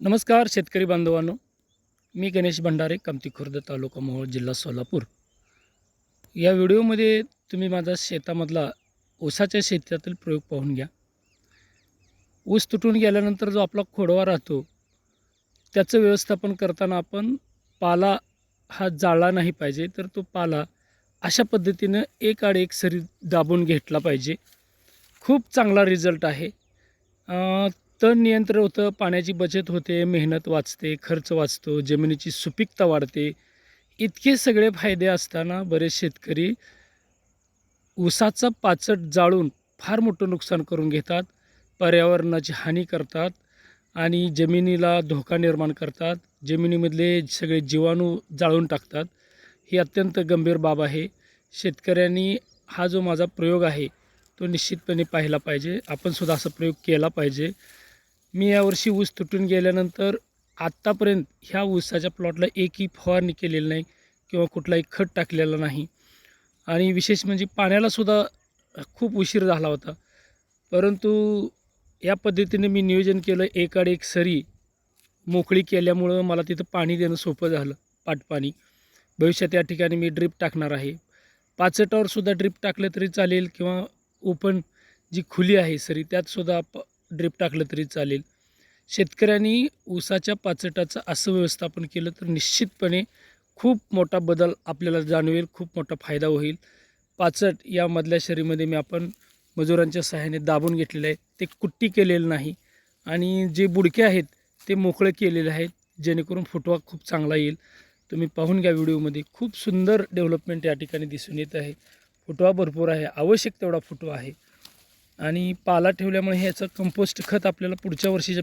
नमस्कार शेतकरी बांधवांनो, मी गणेश भंडारे, कामती खुर्द, तालुका मोहोळ, जिल्हा सोलापूर. या व्हिडिओमध्ये तुम्ही माझा शेतामधला ऊसाच्या शेतातील प्रयोग पाहून घ्या. ऊस तुटून गेल्यानंतर जो आपला खोडवा राहतो, त्याचं व्यवस्थापन करताना आपण पाला हा जाळला नाही पाहिजे, तर तो पाला अशा पद्धतीनं एक आड एक सरी दाबून घेतला पाहिजे. खूप चांगला रिझल्ट आहे. तण नियंत्रण होतं, पाण्याची बचत होते, मेहनत वाचते, खर्च वाचतो, जमिनीची सुपीकता वाढते. इतके सगळे फायदे असताना बरेच शेतकरी ऊसाचं पाचट जाळून फार मोठं नुकसान करून घेतात, पर्यावरणाची हानी करतात आणि जमिनीला धोका निर्माण करतात. जमिनीमधले सगळे जीवाणू जाळून टाकतात. ही अत्यंत गंभीर बाब आहे. शेतकऱ्यांनी हा जो माझा प्रयोग आहे, तो निश्चितपणे पाहिला पाहिजे. आपण सुद्धा असा प्रयोग केला पाहिजे. मी यावर्षी ऊस तुटून गेल्यानंतर आत्तापर्यंत ह्या ऊसाच्या प्लॉटला एकही फवारणी केलेली नाही किंवा कुठलाही खत टाकलेलं नाही आणि विशेष म्हणजे पाण्यालासुद्धा खूप उशीर झाला होता. परंतु या पद्धतीने मी नियोजन केलं, एकाड एक सरी मोकळी केल्यामुळं मला तिथं पाणी देणं सोपं झालं, पाटपाणी. भविष्यात या ठिकाणी मी ड्रिप टाकणार आहे. पाचटावरसुद्धा ड्रिप टाकलं तरी चालेल किंवा ओपन जी खुली आहे सरी त्यातसुद्धा ड्रिप टाकलं तरी चालेल. शेतकऱ्यांनी ऊसाच्या पाचटाचं असं व्यवस्थापन केलं तर निश्चितपणे खूप मोठा बदल आपल्याला जाणवेल, खूप मोठा फायदा होईल. पाचट या मधल्या शरीमध्ये मी आपण मजुरांच्या सहाय्याने दाबून घेतलेलं आहे. ते कुट्टी केलेलं नाही आणि जे बुडके आहेत ते मोकळे केलेले आहेत, जेणेकरून फुटवा खूप चांगला येईल. तुम्ही पाहून घ्या व्हिडिओमध्ये, खूप सुंदर डेव्हलपमेंट या ठिकाणी दिसून येत आहे. फुटवा भरपूर आहे, आवश्यक तेवढा फुटवा आहे आणि पाला ठेवल्यामुळे ह्याचं कंपोस्ट खत आपल्याला पुढच्या वर्षीच्या